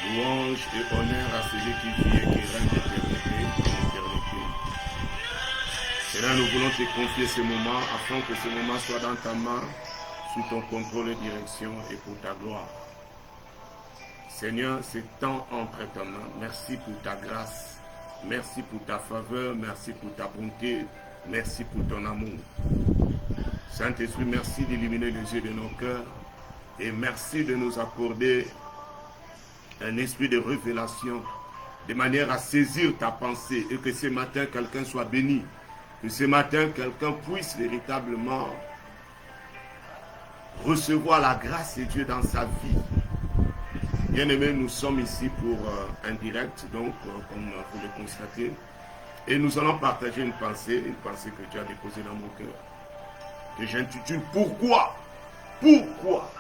Louange et honneur à celui qui vit et qui règne d'éternité en éternité. Seigneur, nous voulons te confier ce moment afin que ce moment soit dans ta main, sous ton contrôle et direction et pour ta gloire. Seigneur, c'est temps entre ta main. Merci pour ta grâce. Merci pour ta faveur. Merci pour ta bonté. Merci pour ton amour. Saint-Esprit, merci d'illuminer les yeux de nos cœurs. Et merci de nous accorder un esprit de révélation, de manière à saisir ta pensée. Et que ce matin, quelqu'un soit béni. Que ce matin, quelqu'un puisse véritablement recevoir la grâce de Dieu dans sa vie. Bien-aimés, nous sommes ici pour un direct, donc, comme vous le constatez. Et nous allons partager une pensée que Dieu a déposée dans mon cœur, que j'intitule « Pourquoi ?» Pourquoi?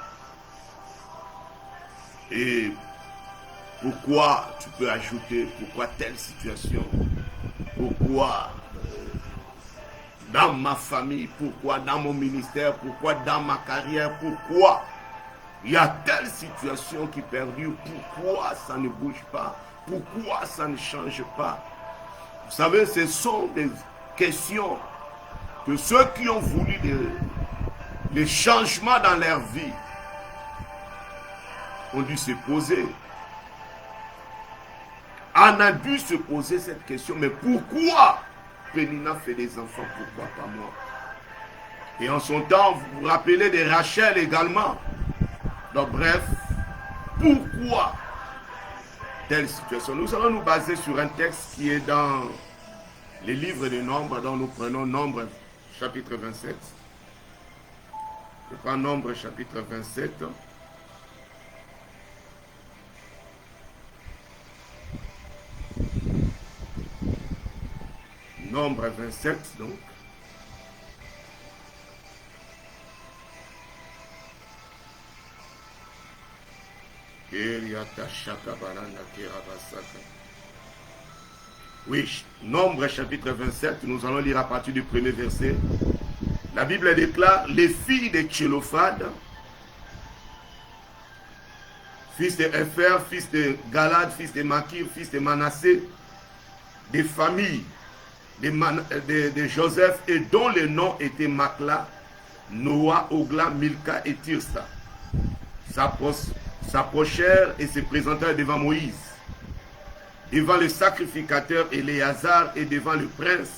Et pourquoi, tu peux ajouter, pourquoi telle situation? Pourquoi dans ma famille? Pourquoi dans mon ministère? Pourquoi dans ma carrière? Pourquoi il y a telle situation qui perdure? Pourquoi ça ne bouge pas? Pourquoi ça ne change pas? Vous savez, ce sont des questions que ceux qui ont voulu des changements dans leur vie ont dû se poser. On a dû se poser cette question, mais pourquoi Pénina fait des enfants, pourquoi pas moi? Et en son temps, vous vous rappelez de Rachel également. Donc bref, pourquoi telle situation? Nous allons nous baser sur un texte qui est dans les livres de Nombres, dont nous prenons Nombre chapitre 27. Je prends Nombre chapitre 27. Nombre 27, donc. Oui, Nombre chapitre 27, nous allons lire à partir du premier verset. La Bible déclare: les filles de Tchélophad, fils de Épher, fils de Galad, fils de Makir, fils de Manassé, des familles de Joseph, et dont les noms étaient Makla, Noah, Ogla, Milka et Tirsa, s'approchèrent et se présentèrent devant Moïse, devant le sacrificateur Éléazar et devant le prince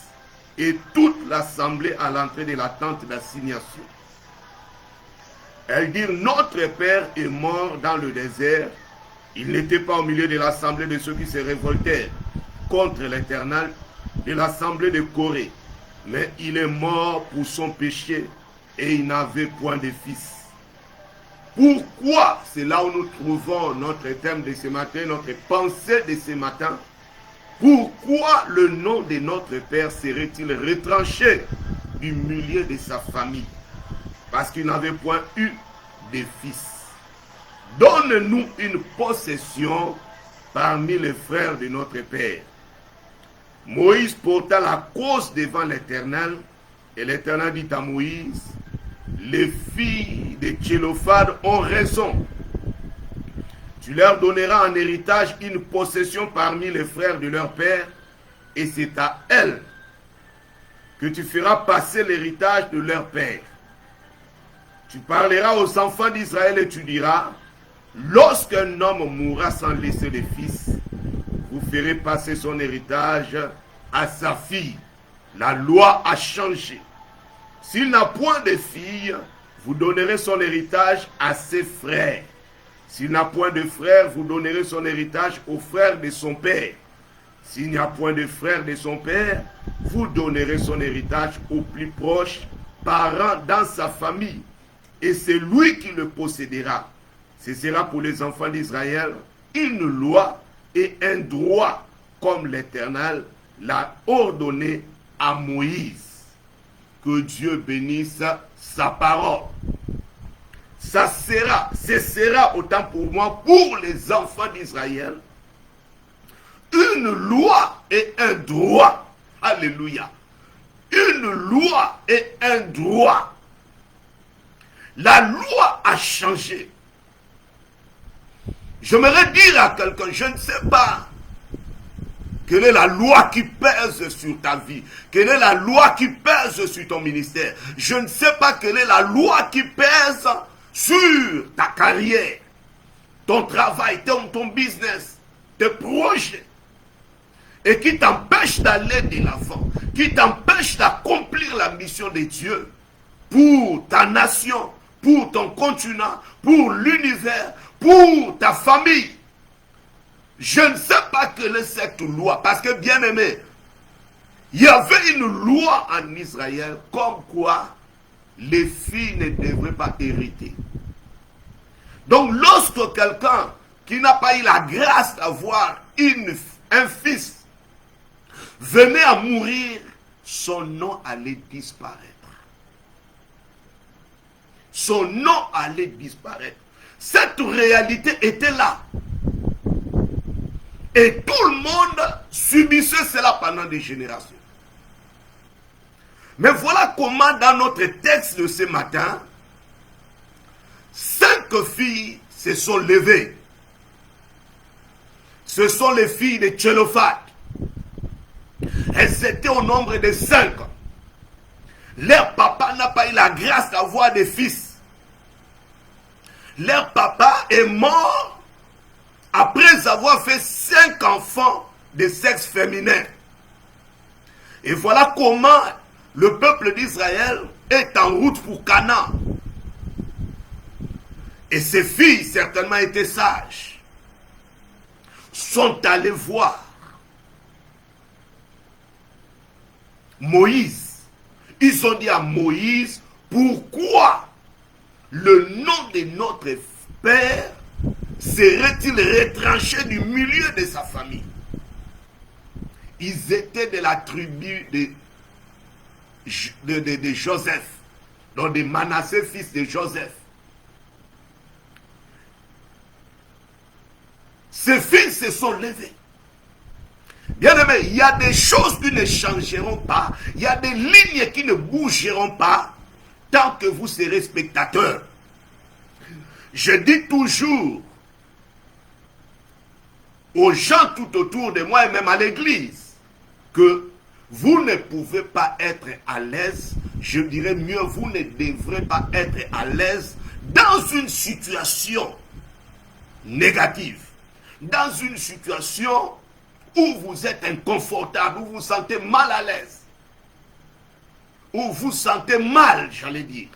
et toute l'assemblée à l'entrée de la tente d'assignation. Elles dirent: notre père est mort dans le désert. Il n'était pas au milieu de l'assemblée de ceux qui se révoltèrent contre l'Éternel, de l'assemblée de Corée, mais il est mort pour son péché et il n'avait point de fils. Pourquoi? C'est là où nous trouvons notre thème de ce matin, notre pensée de ce matin. Pourquoi le nom de notre père serait-il retranché du milieu de sa famille? Parce qu'il n'avait point eu de fils. Donne-nous une possession parmi les frères de notre père. Moïse porta la cause devant l'Éternel, et l'Éternel dit à Moïse: les filles de Tchélophad ont raison. Tu leur donneras en héritage une possession parmi les frères de leur père, et c'est à elles que tu feras passer l'héritage de leur père. Tu parleras aux enfants d'Israël et tu diras: lorsqu'un homme mourra sans laisser de fils, vous ferez passer son héritage à sa fille. La loi a changé. S'il n'a point de fille, vous donnerez son héritage à ses frères. S'il n'a point de frères, vous donnerez son héritage aux frères de son père. S'il n'y a point de frères de son père, vous donnerez son héritage aux plus proches parents dans sa famille. Et c'est lui qui le possédera. Ce sera pour les enfants d'Israël une loi et un droit, comme l'Éternel l'a ordonné à Moïse. Que Dieu bénisse sa parole. Ce sera autant pour moi, pour les enfants d'Israël, une loi et un droit. Alléluia. Une loi et un droit. La loi a changé. J'aimerais dire à quelqu'un, je ne sais pas quelle est la loi qui pèse sur ta vie, quelle est la loi qui pèse sur ton ministère. Je ne sais pas quelle est la loi qui pèse sur ta carrière, ton travail, ton business, tes projets, et qui t'empêche d'aller de l'avant, qui t'empêche d'accomplir la mission de Dieu pour ta nation, pour ton continent, pour l'univers, pour ta famille. Je ne sais pas quelle est cette loi, parce que bien aimé, il y avait une loi en Israël comme quoi les filles ne devraient pas hériter. Donc lorsque quelqu'un qui n'a pas eu la grâce d'avoir un fils venait à mourir, son nom allait disparaître. Son nom allait disparaître. Cette réalité était là. Et tout le monde subissait cela pendant des générations. Mais voilà comment dans notre texte de ce matin, 5 filles se sont levées. Ce sont les filles de Tchélophate. Elles étaient au nombre de 5. Leur papa n'a pas eu la grâce d'avoir des fils. Leur papa est mort après avoir fait 5 enfants de sexe féminin. Et voilà comment le peuple d'Israël est en route pour Canaan. Et ces filles, certainement étaient sages, sont allées voir Moïse. Ils ont dit à Moïse, pourquoi le nom de notre père serait-il retranché du milieu de sa famille? Ils étaient de la tribu de Joseph, donc de Manassé, fils de Joseph. Ces fils se sont levés. Bien aimé, il y a des choses qui ne changeront pas, il y a des lignes qui ne bougeront pas tant que vous serez spectateurs. Je dis toujours aux gens tout autour de moi et même à l'église que vous ne pouvez pas être à l'aise, je dirais mieux, vous ne devrez pas être à l'aise dans une situation négative, dans une situation où vous êtes inconfortable, où vous vous sentez mal à l'aise, où vous vous sentez mal, j'allais dire.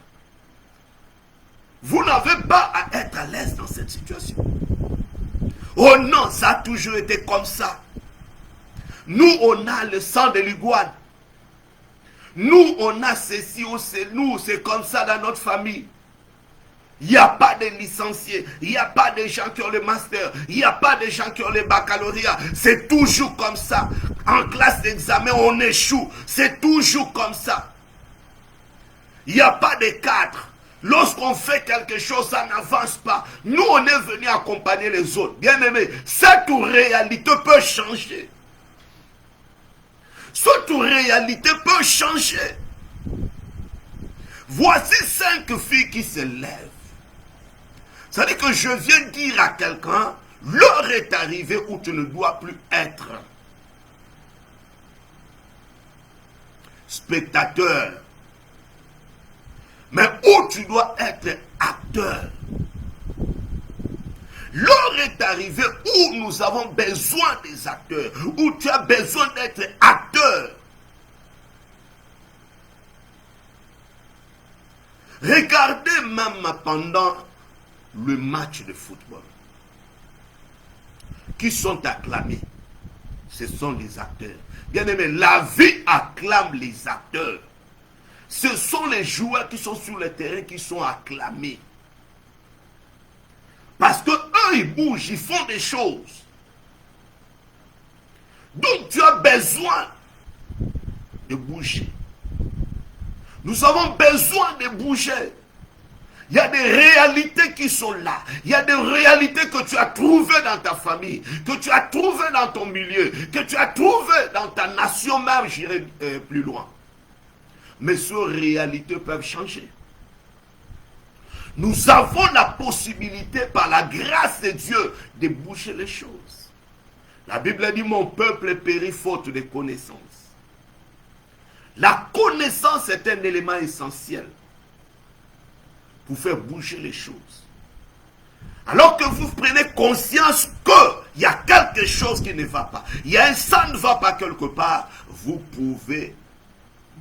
Vous n'avez pas à être à l'aise dans cette situation. Oh non, ça a toujours été comme ça. Nous, on a le sang de l'iguane. Nous, on a ceci ou c'est comme ça dans notre famille. Il n'y a pas de licenciés, il n'y a pas de gens qui ont le master, il n'y a pas de gens qui ont le baccalauréat. C'est toujours comme ça. En classe d'examen, on échoue. C'est toujours comme ça. Il n'y a pas de cadre. Lorsqu'on fait quelque chose, ça n'avance pas. Nous, on est venu accompagner les autres. Bien aimé, cette réalité peut changer. Cette réalité peut changer. Voici 5 filles qui se lèvent. Ça veut dire que je viens dire à quelqu'un, l'heure est arrivée où tu ne dois plus être spectateur, mais où tu dois être acteur. L'heure est arrivée où nous avons besoin des acteurs, où tu as besoin d'être acteur. Regardez même pendant le match de football. Qui sont acclamés? Ce sont les acteurs. Bien aimé, la vie acclame les acteurs. Ce sont les joueurs qui sont sur le terrain qui sont acclamés. Parce que eux, ils bougent, ils font des choses. Donc tu as besoin de bouger. Nous avons besoin de bouger. Il y a des réalités qui sont là. Il y a des réalités que tu as trouvées dans ta famille, que tu as trouvées dans ton milieu, que tu as trouvées dans ta nation même, j'irai plus loin. Mais ces réalités peuvent changer. Nous avons la possibilité, par la grâce de Dieu, de bouger les choses. La Bible dit, mon peuple périt faute de connaissance. La connaissance est un élément essentiel pour faire bouger les choses. Alors que vous prenez conscience qu'il y a quelque chose qui ne va pas, il y a un ça ne va pas quelque part, vous pouvez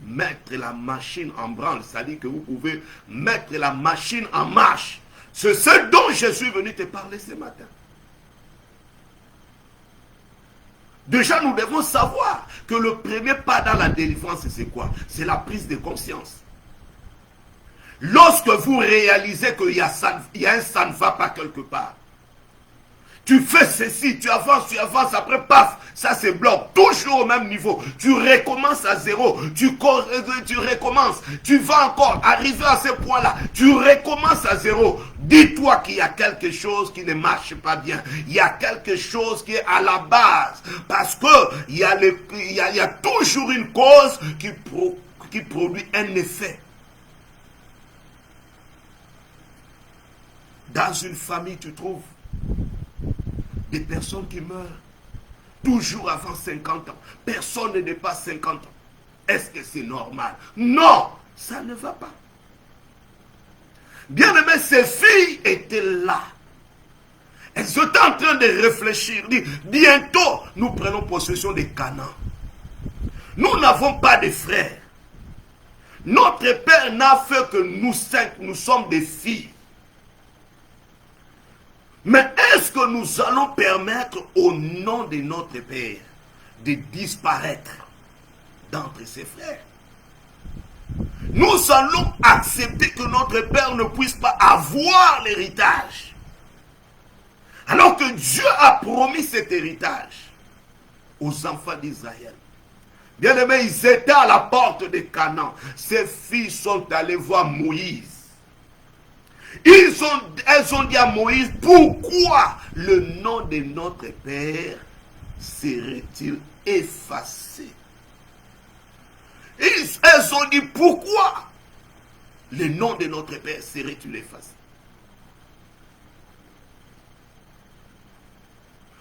mettre la machine en branle, c'est-à-dire que vous pouvez mettre la machine en marche. C'est ce dont je suis venu te parler ce matin. Déjà, nous devons savoir que le premier pas dans la délivrance, c'est quoi? C'est la prise de conscience. Lorsque vous réalisez qu'il y a un ça ne va pas quelque part, tu fais ceci, tu avances, après paf, ça se bloque, toujours au même niveau. Tu recommences à zéro, tu recommences, tu vas encore arriver à ce point-là, tu recommences à zéro. Dis-toi qu'il y a quelque chose qui ne marche pas bien. Il y a quelque chose qui est à la base. Parce que il y a toujours une cause qui produit un effet. Dans une famille, tu trouves des personnes qui meurent toujours avant 50 ans. Personne ne dépasse 50 ans. Est-ce que c'est normal? Non, ça ne va pas. Bien aimé, ces filles étaient là. Elles étaient en train de réfléchir. Bientôt, nous prenons possession de Canaan. Nous n'avons pas de frères. Notre père n'a fait que nous cinq, nous sommes des filles. Mais est-ce que nous allons permettre au nom de notre Père de disparaître d'entre ses frères? Nous allons accepter que notre Père ne puisse pas avoir l'héritage. Alors que Dieu a promis cet héritage aux enfants d'Israël. Bien aimés, ils étaient à la porte de Canaan. Ces filles sont allées voir Moïse. Elles ont dit à Moïse, pourquoi le nom de notre Père serait-il effacé? Elles ont dit, pourquoi le nom de notre Père serait-il effacé?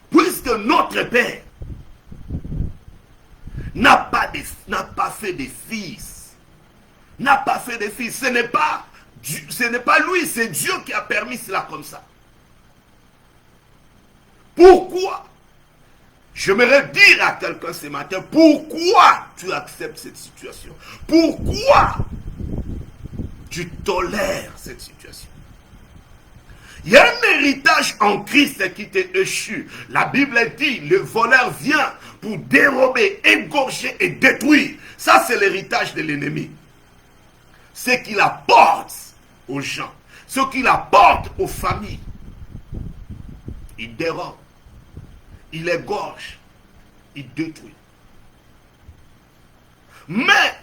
Puisque notre Père n'a pas fait de fils, ce n'est pas lui, c'est Dieu qui a permis cela comme ça. Pourquoi? J'aimerais dire à quelqu'un ce matin, pourquoi tu acceptes cette situation? Pourquoi tu tolères cette situation? Il y a un héritage en Christ qui t'est échu. La Bible dit, le voleur vient pour dérober, égorger et détruire. Ça, c'est l'héritage de l'ennemi. Ce qu'il apporte aux gens, ce qu'il apporte aux familles. Il dérobe, il égorge, il détruit. Mais,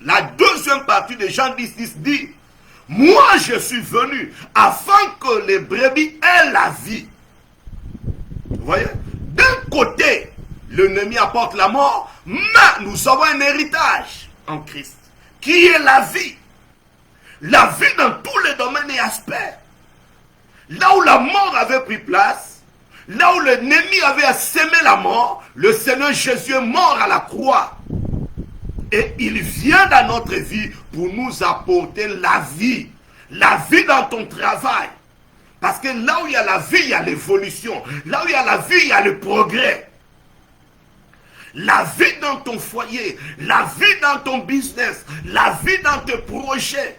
la deuxième partie de Jean 10 dit, moi je suis venu afin que les brebis aient la vie. Vous voyez? D'un côté, l'ennemi apporte la mort, mais nous avons un héritage en Christ, qui est la vie. La vie dans tous les domaines et aspects. Là où la mort avait pris place, là où l'ennemi avait sémé la mort, le Seigneur Jésus est mort à la croix. Et il vient dans notre vie pour nous apporter la vie. La vie dans ton travail. Parce que là où il y a la vie, il y a l'évolution. Là où il y a la vie, il y a le progrès. La vie dans ton foyer, la vie dans ton business, la vie dans tes projets.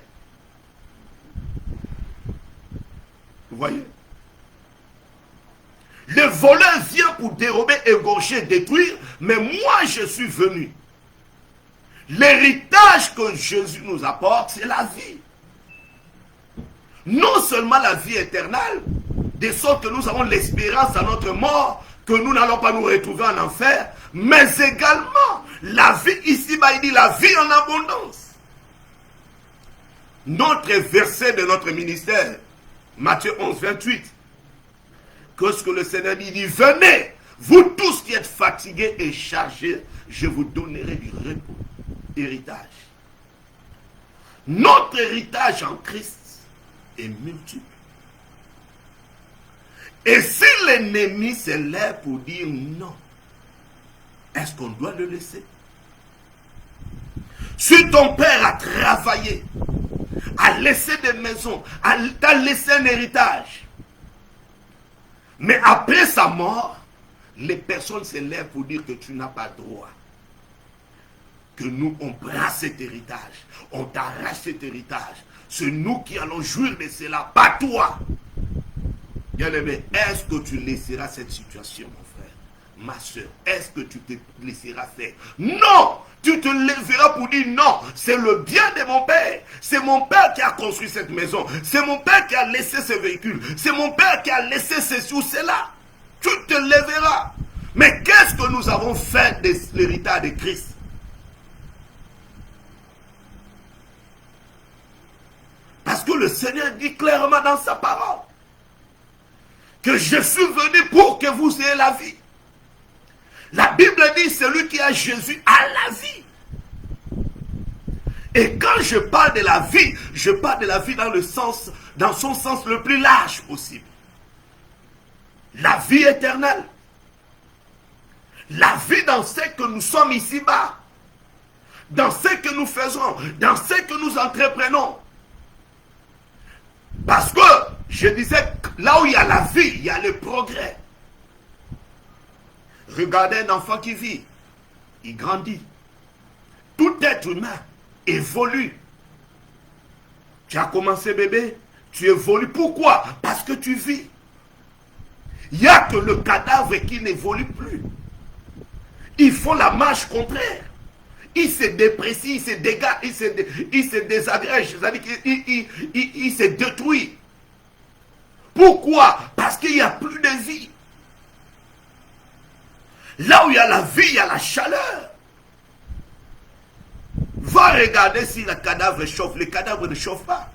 Vous voyez? Le voleur vient pour dérober, égorger, détruire, mais moi je suis venu. L'héritage que Jésus nous apporte, c'est la vie. Non seulement la vie éternelle, de sorte que nous avons l'espérance à notre mort, que nous n'allons pas nous retrouver en enfer, mais également la vie ici-bas, il dit la vie en abondance. Notre verset de notre ministère, Matthieu 11, 28, qu'est-ce que le Seigneur dit? Il dit, venez, vous tous qui êtes fatigués et chargés, je vous donnerai du repos, héritage. Notre héritage en Christ est multiple. Et si l'ennemi s'élève pour dire non, est-ce qu'on doit le laisser? Si ton père a travaillé, a laissé des maisons, t'a laissé un héritage, mais après sa mort, les personnes s'élèvent pour dire que tu n'as pas droit. Que nous, on prend cet héritage, on t'arrache cet héritage. C'est nous qui allons jouir de cela, pas toi. Bien-aimé, est-ce que tu laisseras cette situation, mon frère, ma soeur? Est-ce que tu te laisseras faire? Non! Tu te lèveras pour dire non, c'est le bien de mon père. C'est mon père qui a construit cette maison. C'est mon père qui a laissé ce véhicule. C'est mon père qui a laissé ceci ou cela. Tu te lèveras. Mais qu'est-ce que nous avons fait de l'héritage de Christ? Parce que le Seigneur dit clairement dans sa parole que je suis venu pour que vous ayez la vie. La Bible dit celui qui a Jésus a la vie. Et quand je parle de la vie, je parle de la vie dans son sens le plus large possible. La vie éternelle. La vie dans ce que nous sommes ici-bas. Dans ce que nous faisons. Dans ce que nous entreprenons. Parce que, je disais, là où il y a la vie, il y a le progrès. Regardez un enfant qui vit. Il grandit. Tout être humain évolue. Tu as commencé bébé, tu évolues. Pourquoi? Parce que tu vis. Il n'y a que le cadavre qui n'évolue plus. Ils font la marche contraire. Ils se déprécient, ils se dégagent, ils se désagrègent. C'est-à-dire qu'ils se détruisent. Pourquoi? Parce qu'il n'y a plus de vie. Là où il y a la vie, il y a la chaleur. Va regarder si le cadavre chauffe. Le cadavre ne chauffe pas.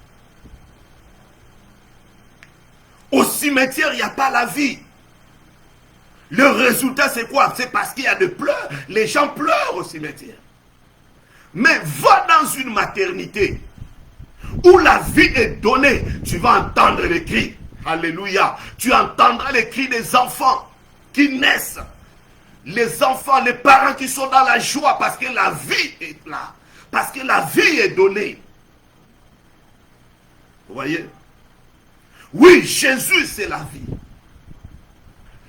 Au cimetière, il n'y a pas la vie. Le résultat, c'est quoi? C'est parce qu'il y a des pleurs. Les gens pleurent au cimetière. Mais va dans une maternité où la vie est donnée. Tu vas entendre les cris. Alléluia. Tu entendras les cris des enfants qui naissent. Les enfants, les parents qui sont dans la joie parce que la vie est là. Parce que la vie est donnée. Vous voyez? Oui, Jésus, c'est la vie.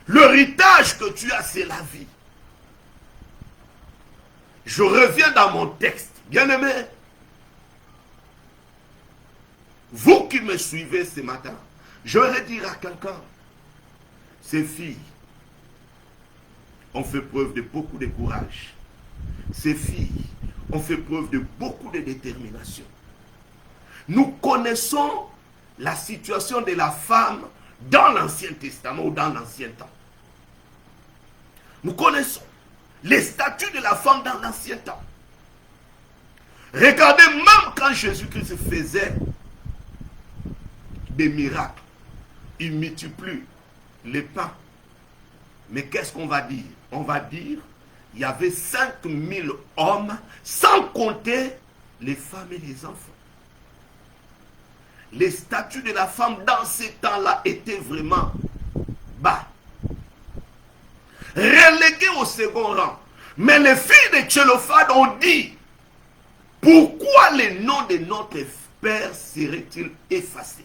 L'héritage que tu as, c'est la vie. Je reviens dans mon texte. Bien-aimé, vous qui me suivez ce matin, je vais dire à quelqu'un, ces filles ont fait preuve de beaucoup de courage. Ces filles ont fait preuve de beaucoup de détermination. Nous connaissons la situation de la femme dans l'Ancien Testament ou dans l'Ancien temps. Nous connaissons les statuts de la femme dans l'Ancien temps. Regardez, même quand Jésus-Christ faisait des miracles, il multiplie les pains. Mais qu'est-ce qu'on va dire? On va dire, il y avait 5000 hommes, sans compter les femmes et les enfants. Les statuts de la femme dans ces temps-là étaient vraiment bas. Relégués au second rang. Mais les filles de Tchélophane ont dit, pourquoi le nom de notre père serait-il effacé?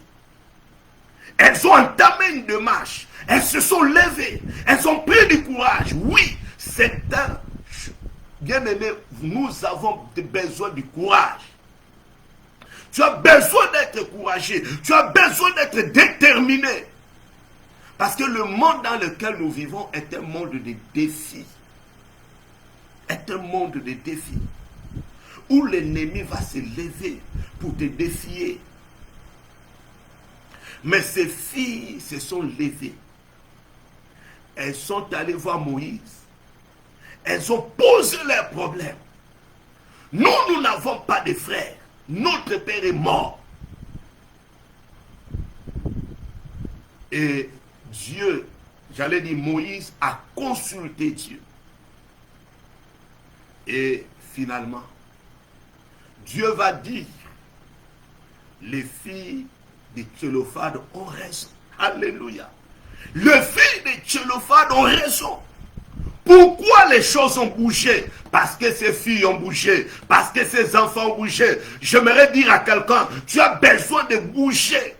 Elles ont entamé une démarche. Elles se sont levées. Elles ont pris du courage. Oui, c'est un... Bien-aimé, nous avons besoin du courage. Tu as besoin d'être courageux. Tu as besoin d'être déterminé. Parce que le monde dans lequel nous vivons est un monde de défis. Est un monde de défis. Où l'ennemi va se lever pour te défier. Mais ces filles se sont levées. Elles sont allées voir Moïse. Elles ont posé leurs problèmes. Nous n'avons pas de frères. Notre père est mort. Et Dieu, j'allais dire Moïse, a consulté Dieu. Et finalement, Dieu va dire Les filles de Tchélophane ont raison. Alléluia. Les filles de Tchélophane ont raison. Pourquoi les choses ont bougé? Parce que ces filles ont bougé. Parce que ces enfants ont bougé. J'aimerais dire à quelqu'un, tu as besoin de bouger.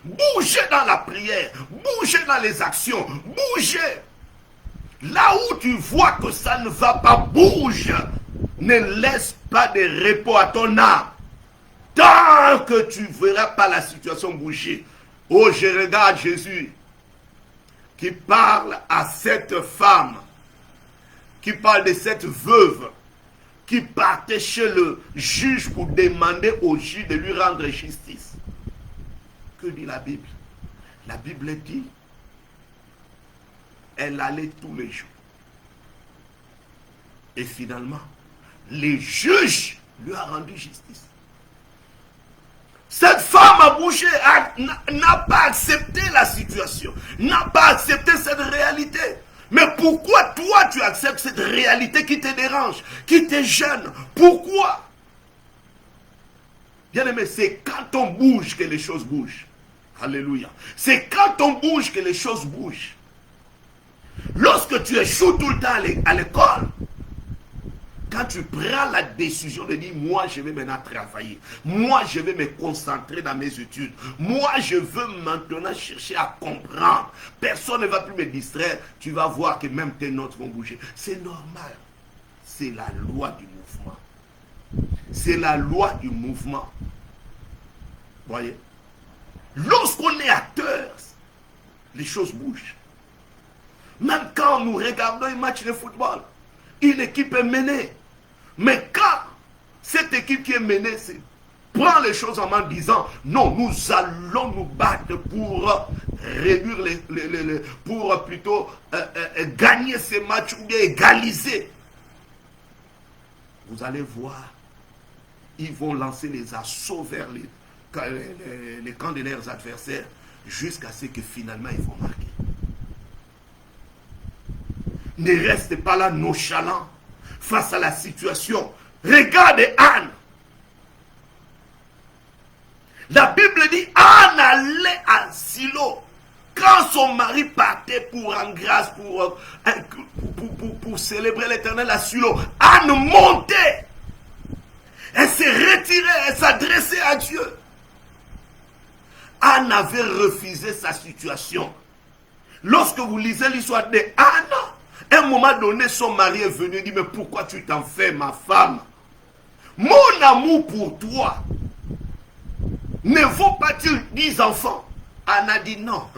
Bouger dans la prière. Bouger dans les actions. Bouger. Là où tu vois que ça ne va pas, bouge. Ne laisse pas de repos à ton âme. Tant que tu ne verras pas la situation bouger. Oh, je regarde Jésus qui parle à cette femme, qui parle de cette veuve, qui partait chez le juge pour demander au juge de lui rendre justice. Que dit la Bible? La Bible dit, elle allait tous les jours. Et finalement, les juges lui ont rendu justice. Cette femme a bougé, n'a pas accepté la situation, n'a pas accepté cette réalité. Mais pourquoi toi tu acceptes cette réalité qui te dérange, qui te gêne? Pourquoi? Bien aimé, c'est quand on bouge que les choses bougent. Alléluia. C'est quand on bouge que les choses bougent. Lorsque tu échoues tout le temps à l'école, quand tu prends la décision de dire, moi je vais maintenant travailler, moi je vais me concentrer dans mes études, moi je veux maintenant chercher à comprendre, personne ne va plus me distraire, tu vas voir que même tes notes vont bouger. C'est normal. C'est la loi du mouvement. C'est la loi du mouvement. Voyez? Lorsqu'on est acteur, les choses bougent. Même quand nous regardons un match de football, une équipe est menée. Mais quand cette équipe qui est menée prend les choses en main en disant non, nous allons nous battre pour réduire pour plutôt gagner ces matchs ou bien égaliser. Vous allez voir, ils vont lancer les assauts vers les camps de leurs adversaires jusqu'à ce que finalement ils vont marquer. Ne restez pas là nonchalant face à la situation. Regardez Anne. La Bible dit Anne allait à Silo quand son mari partait pour en grâce, pour célébrer l'Éternel à Silo. Anne montait. Elle s'est retirée, elle s'adressait à Dieu. Anne avait refusé sa situation. Lorsque vous lisez l'histoire de Anne, à un moment donné, son mari est venu et dit, mais pourquoi tu t'en fais, ma femme? Mon amour pour toi ne vaut pas-il 10 enfants? Anne a dit non.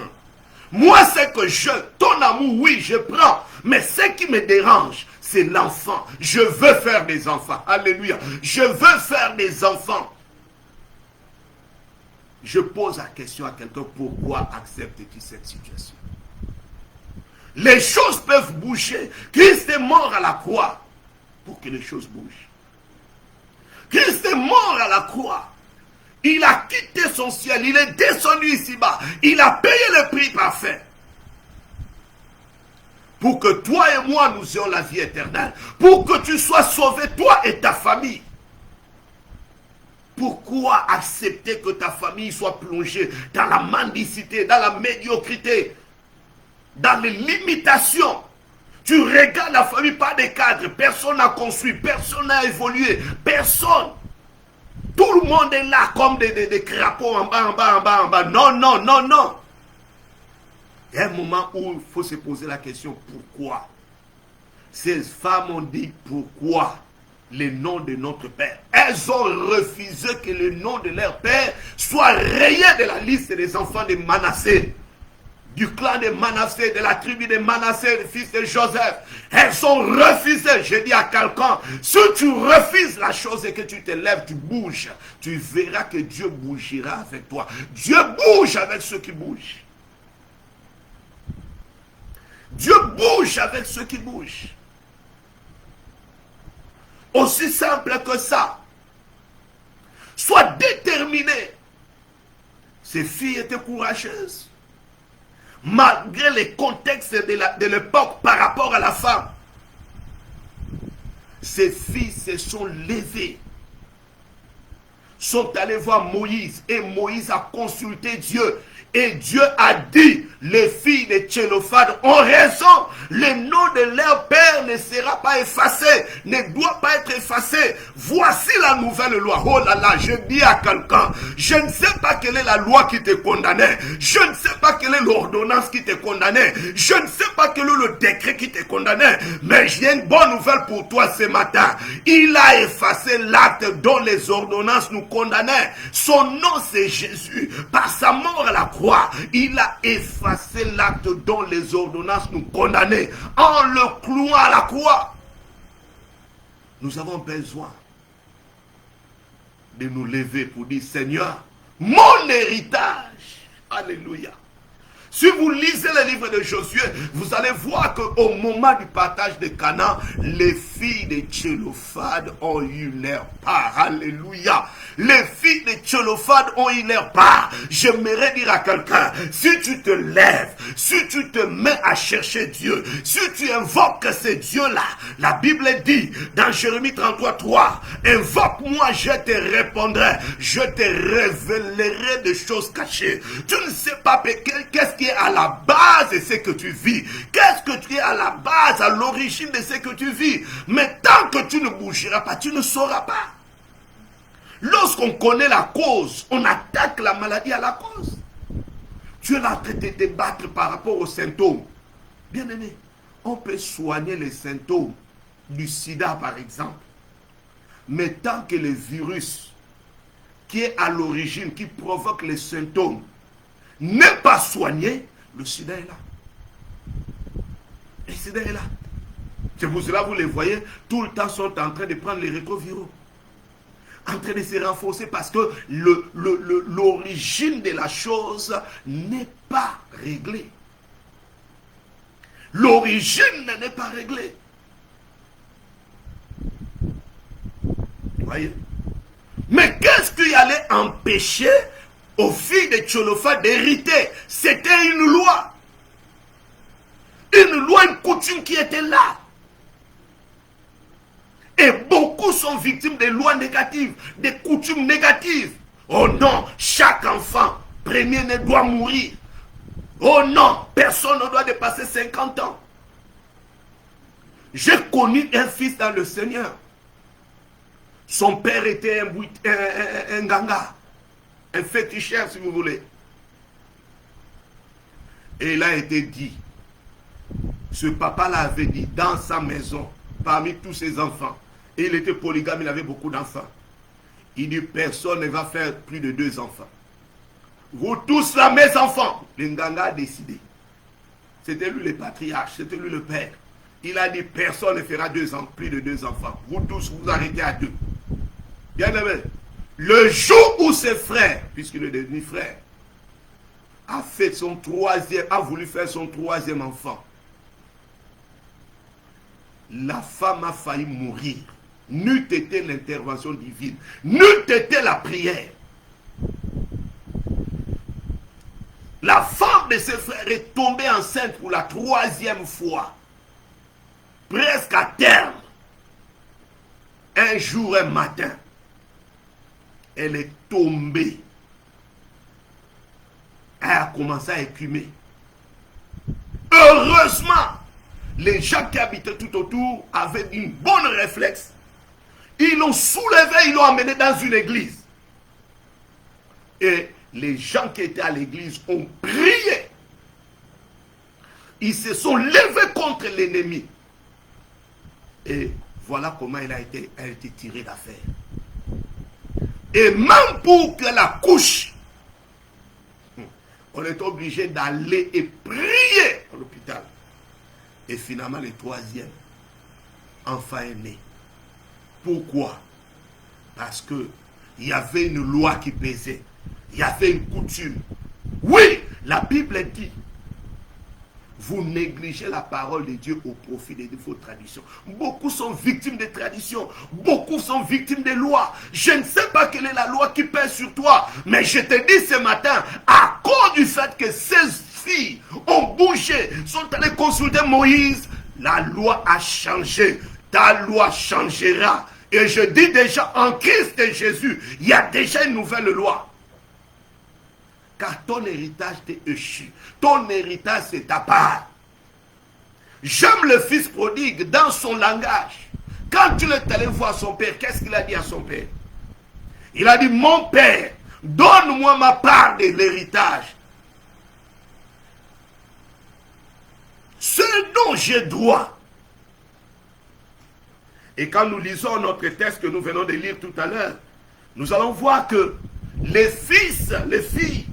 Moi, c'est que ton amour, oui, je prends. Mais ce qui me dérange, c'est l'enfant. Je veux faire des enfants. Alléluia. Je veux faire des enfants. Je pose la question à quelqu'un, pourquoi acceptes-tu cette situation? Les choses peuvent bouger. Christ est mort à la croix pour que les choses bougent. Christ est mort à la croix. Il a quitté son ciel. Il est descendu ici-bas. Il a payé le prix parfait. Pour que toi et moi, nous ayons la vie éternelle. Pour que tu sois sauvé, toi et ta famille. Pourquoi accepter que ta famille soit plongée dans la mendicité, dans la médiocrité, dans les limitations? Tu regardes la famille, pas des cadres, personne n'a construit, personne n'a évolué, personne. Tout le monde est là comme des crapauds en bas, en bas, en bas, en bas. Non, non, non, non. Il y a un moment où il faut se poser la question, pourquoi? Ces femmes ont dit pourquoi le nom de notre Père. Elles ont refusé que le nom de leur Père soit rayé de la liste des enfants de Manassé. Du clan de Manassé, de la tribu de Manassé, le fils de Joseph. Elles ont refusé. Je dis à quelqu'un, si tu refuses la chose et que tu te lèves, tu bouges, tu verras que Dieu bougera avec toi. Dieu bouge avec ceux qui bougent. Dieu bouge avec ceux qui bougent. Aussi simple que ça. Sois déterminé. Ces filles étaient courageuses. Malgré les contextes de l'époque par rapport à la femme. Ces filles se sont levées. sont allés voir Moïse et Moïse a consulté Dieu. Et Dieu a dit, les filles de Tchélophane ont raison, le nom de leur père ne sera pas effacé, ne doit pas être effacé. Voici la nouvelle loi. Oh là là, je dis à quelqu'un, je ne sais pas quelle est la loi qui te condamnait, je ne sais pas quelle est l'ordonnance qui te condamnait, je ne sais pas quel est le décret qui te condamnait, mais j'ai une bonne nouvelle pour toi ce matin. Il a effacé l'acte dont les ordonnances nous condamnaient. Son nom c'est Jésus. Par sa mort à la croix, il a effacé l'acte dont les ordonnances nous condamnaient en le clouant à la croix. Nous avons besoin de nous lever pour dire, Seigneur, mon héritage, alléluia. Si vous lisez le livre de Josué, vous allez voir qu'au moment du partage de Canaan, les filles de Tchélophane ont eu leur part. Alléluia. Les filles de Tchélophane ont eu leur part. J'aimerais dire à quelqu'un, si tu te lèves, si tu te mets à chercher Dieu, si tu invoques ce Dieu-là, la Bible dit dans Jérémie 33:3, invoque-moi, je te répondrai, je te révélerai des choses cachées. Tu ne sais pas qu'est-ce qui est à la base de ce que tu vis. Qu'est-ce que tu es à la base, à l'origine de ce que tu vis. Mais tant que tu ne bougeras pas, tu ne sauras pas. Lorsqu'on connaît la cause, on attaque la maladie à la cause. Tu es là en train de te débattre par rapport aux symptômes. Bien aimé, on peut soigner les symptômes du sida par exemple. Mais tant que le virus qui est à l'origine, qui provoque les symptômes, n'est pas soigné, le sida est là. Le sida est là. C'est pour cela, vous les voyez, tout le temps sont en train de prendre les rétroviraux. En train de se renforcer parce que l'origine de la chose n'est pas réglée. L'origine n'est pas réglée. Vous voyez? Mais qu'est-ce qui allait empêcher aux filles de Tchélophane d'hériter? C'était une loi. Une loi, une coutume qui était là. Et beaucoup sont victimes des lois négatives, des coutumes négatives. Oh non, chaque enfant premier-né doit mourir. Oh non, personne ne doit dépasser 50 ans. J'ai connu un fils dans le Seigneur. Son père était un ganga, un féticheur si vous voulez. Et il a été dit, ce papa-là avait dit dans sa maison, parmi tous ses enfants, et il était polygame, il avait beaucoup d'enfants. Il dit, personne ne va faire plus de 2 enfants. Vous tous là, mes enfants. Le Nganga a décidé. C'était lui le patriarche, c'était lui le père. Il a dit, personne ne fera plus de 2 enfants. Vous tous, vous arrêtez à 2. Bien aimé, le jour où ses frères, puisqu'il est devenu frère, a voulu faire son 3e enfant, la femme a failli mourir. N'eût été l'intervention divine, n'eût été la prière. La femme de ses frères est tombée enceinte pour la 3e fois. Presque à terme. Un jour, un matin, elle est tombée. Elle a commencé à écumer. Heureusement, les gens qui habitaient tout autour avaient une bonne réflexe. Ils l'ont soulevé, ils l'ont emmené dans une église. Et les gens qui étaient à l'église ont prié. Ils se sont levés contre l'ennemi. Et voilà comment elle a été tirée d'affaire. Et même pour qu'elle accouche, on est obligé d'aller et prier à l'hôpital. Et finalement, le 3e enfant est né. Pourquoi? Parce qu'il y avait une loi qui pesait. Il y avait une coutume. Oui, la Bible dit, vous négligez la parole de Dieu au profit de vos traditions. Beaucoup sont victimes des traditions. Beaucoup sont victimes des lois. Je ne sais pas quelle est la loi qui pèse sur toi. Mais je te dis ce matin, à cause du fait que ces filles ont bougé, sont allées consulter Moïse, la loi a changé. Ta loi changera. Et je dis déjà, en Christ et Jésus, il y a déjà une nouvelle loi. Car ton héritage t'est échu. Ton héritage, c'est ta part. J'aime le fils prodigue dans son langage. Quand il est allé voir son père, qu'est-ce qu'il a dit à son père? Il a dit, mon père, donne-moi ma part de l'héritage. Ce dont j'ai droit. Et quand nous lisons notre texte que nous venons de lire tout à l'heure, nous allons voir que les fils, les filles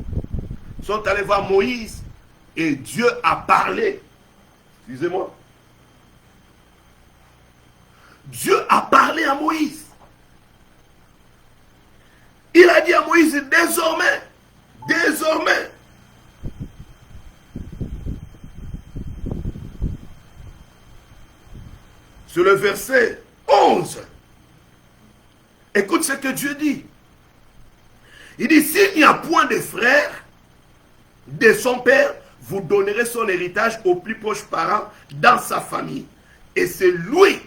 sont allés voir Moïse et Dieu a parlé. Excusez-moi. Dieu a parlé à Moïse. Il a dit à Moïse, désormais, sur le verset 11, écoute ce que Dieu dit. Il dit, s'il n'y a point de frère de son père, vous donnerez son héritage aux plus proches parents dans sa famille. Et c'est lui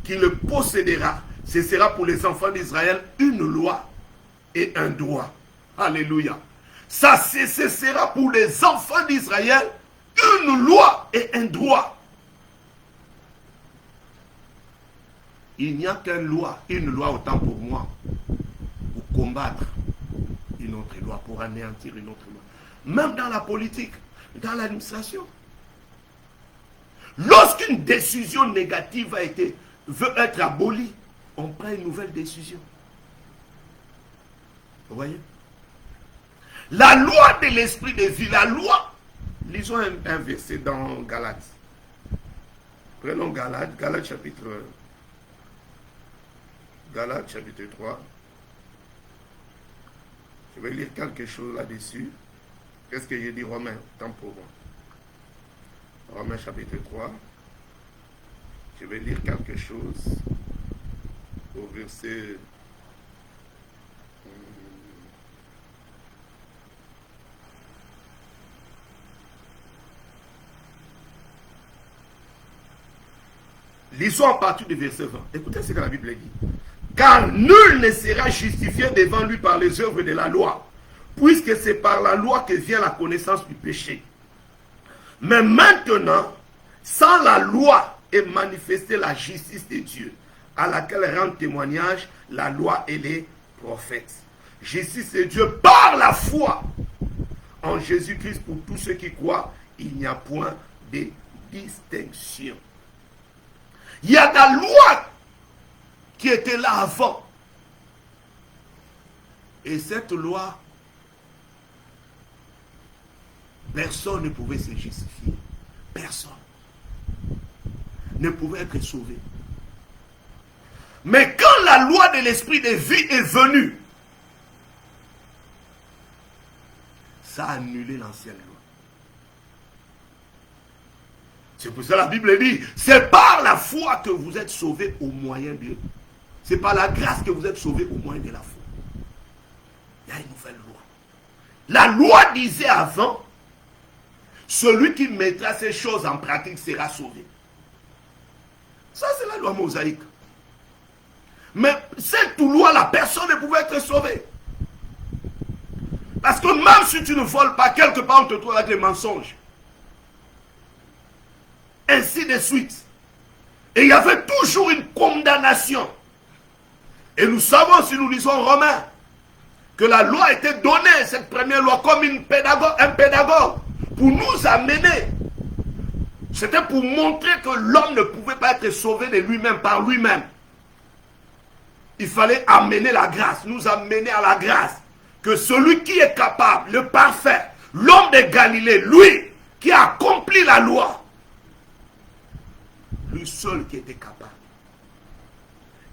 qui le possédera. Ce sera pour les enfants d'Israël une loi et un droit. Alléluia. Ça, ce sera pour les enfants d'Israël une loi et un droit. Il n'y a qu'une loi autant pour moi, pour combattre une autre loi, pour anéantir une autre loi. Même dans la politique, dans l'administration. Lorsqu'une décision négative veut être abolie, on prend une nouvelle décision. Vous voyez? La loi de l'esprit de vie, la loi, lisons un verset dans Galates. Prenons Galates chapitre 3. Je vais lire quelque chose là-dessus. Qu'est-ce que j'ai dit Romains, tant pour moi. Romains chapitre 3. Je vais lire quelque chose au verset... Lisons à partir du verset 20. Écoutez ce que la Bible dit. Car nul ne sera justifié devant lui par les œuvres de la loi, puisque c'est par la loi que vient la connaissance du péché. Mais maintenant, sans la loi est manifestée la justice de Dieu, à laquelle rendent témoignage la loi et les prophètes. Justice de Dieu par la foi en Jésus-Christ pour tous ceux qui croient, il n'y a point de distinction. Il y a la loi qui était là avant. Et cette loi, personne ne pouvait se justifier. Personne ne pouvait être sauvé. Mais quand la loi de l'esprit de vie est venue, ça a annulé l'ancienne loi. C'est pour ça que la Bible dit, c'est par la foi que vous êtes sauvés au moyen de... C'est par la grâce que vous êtes sauvés au moyen de la foi. Il y a une nouvelle loi. La loi disait avant, celui qui mettra ces choses en pratique sera sauvé. Ça, c'est la loi mosaïque. Mais cette loi-là, personne ne pouvait être sauvé. Parce que même si tu ne voles pas, quelque part on te trouve avec les mensonges. Ainsi de suite. Et il y avait toujours une condamnation. Et nous savons, si nous lisons Romains, que la loi était donnée, cette première loi, comme un pédagogue, pour nous amener. C'était pour montrer que l'homme ne pouvait pas être sauvé de lui-même, par lui-même. Il fallait amener la grâce, nous amener à la grâce. Que celui qui est capable, le parfait, l'homme de Galilée, lui, qui a accompli la loi, lui seul qui était capable.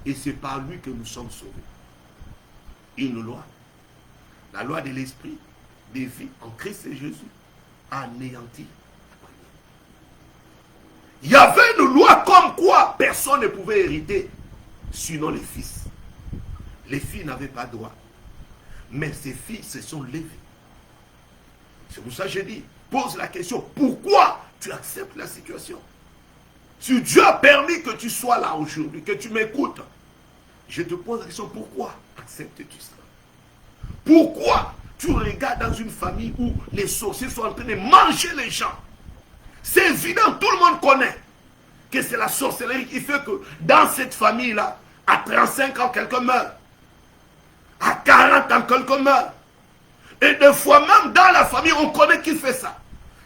Et c'est par lui que nous sommes sauvés. Une loi. La loi de l'esprit, de vie en Christ et Jésus, a anéanti. Il y avait une loi comme quoi personne ne pouvait hériter, sinon les fils. Les filles n'avaient pas droit. Mais ces filles se sont levées. C'est pour ça que je dis, pose la question, pourquoi tu acceptes la situation? Si Dieu a permis que tu sois là aujourd'hui, que tu m'écoutes, je te pose la question, pourquoi acceptes-tu cela? Pourquoi tu regardes dans une famille où les sorciers sont en train de manger les gens? C'est évident, tout le monde connaît que c'est la sorcellerie qui fait que dans cette famille-là, à 35 ans, quelqu'un meurt. À 40 ans, quelqu'un meurt. Et des fois même dans la famille, on connaît qui fait ça.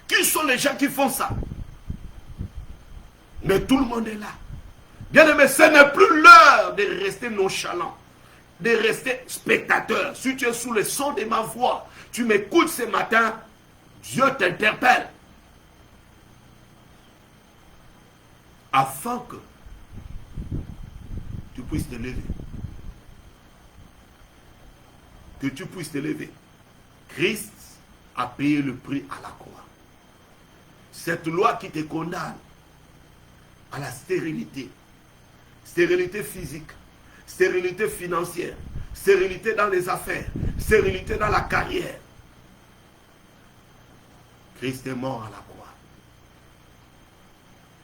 Qui sont les gens qui font ça? Mais tout le monde est là. Bien aimé, ce n'est plus l'heure de rester nonchalant, de rester spectateur. Si tu es sous le son de ma voix, tu m'écoutes ce matin, Dieu t'interpelle. Afin que tu puisses te lever. Que tu puisses te lever. Christ a payé le prix à la croix. Cette loi qui te condamne à la stérilité, stérilité physique, stérilité financière, stérilité dans les affaires, stérilité dans la carrière. Christ est mort à la croix.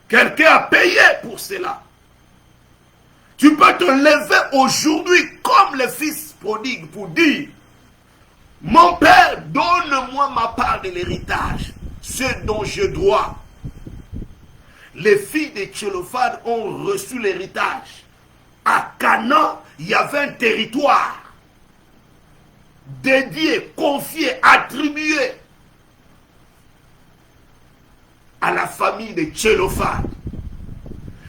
Quelqu'un a payé pour cela. Tu peux te lever aujourd'hui comme le fils prodigue pour dire: mon père, donne-moi ma part de l'héritage, ce dont je dois. Les filles de Tchélophane ont reçu l'héritage. À Canaan, il y avait un territoire dédié, confié, attribué à la famille de Tchélophane.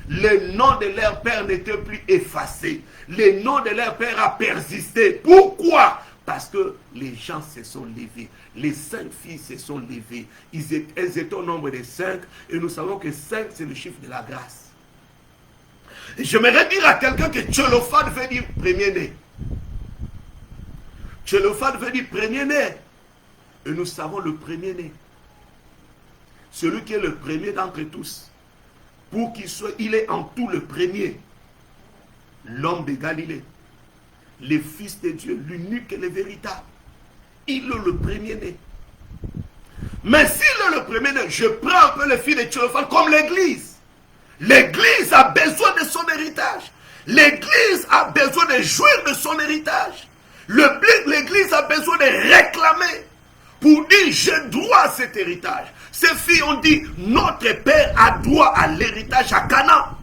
Le nom de leur père n'était plus effacé. Le nom de leur père a persisté. Pourquoi? Parce que les gens se sont levés. Les 5 filles se sont levées. Elles étaient au nombre de 5. Et nous savons que 5, c'est le chiffre de la grâce. J'aimerais dire à quelqu'un que Tchélophane veut dire premier-né. Tchélophane veut dire premier-né. Et nous savons le premier-né. Celui qui est le premier d'entre tous. Pour qu'il soit, il est en tout le premier. L'homme de Galilée. Le Fils de Dieu, l'unique et le véritable. Il est le premier-né. Mais s'il est le premier-né, je prends un peu le fils de Tchélophane comme l'Église. L'Église a besoin de son héritage. L'Église a besoin de jouir de son héritage. L'Église a besoin de réclamer pour dire: je dois cet héritage. Ces filles ont dit: notre père a droit à l'héritage à Canaan.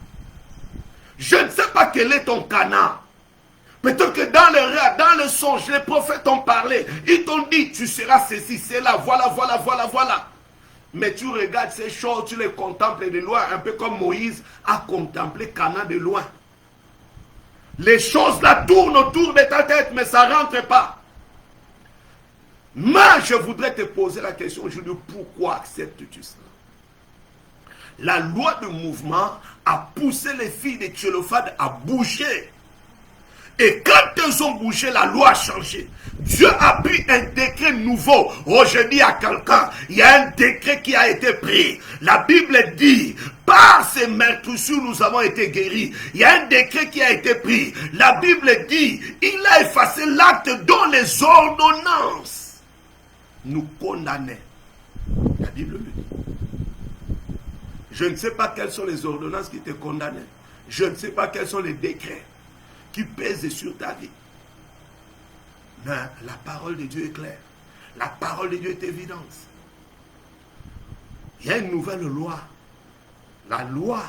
Je ne sais pas quel est ton Canaan. Peut-être que dans le rêve, dans le songe, les prophètes ont parlé. Ils t'ont dit: tu seras ceci, cela, voilà, voilà, voilà, voilà. Mais tu regardes ces choses, tu les contemples de loin, un peu comme Moïse a contemplé Canaan de loin. Les choses là tournent autour de ta tête, mais ça ne rentre pas. Mais je voudrais te poser la question aujourd'hui: pourquoi acceptes-tu cela? La loi de mouvement a poussé les filles de Tchélophane à bouger. Et quand elles ont bougé, la loi a changé. Dieu a pris un décret nouveau. Oh, je dis à quelqu'un, il y a un décret qui a été pris. La Bible dit: par ces meurtrissures, nous avons été guéris. Il y a un décret qui a été pris. La Bible dit: il a effacé l'acte dont les ordonnances nous condamnaient. La Bible le dit. Je ne sais pas quelles sont les ordonnances qui te condamnaient. Je ne sais pas quels sont les décrets qui pèsent sur ta vie. Mais la parole de Dieu est claire. La parole de Dieu est évidente. Il y a une nouvelle loi. La loi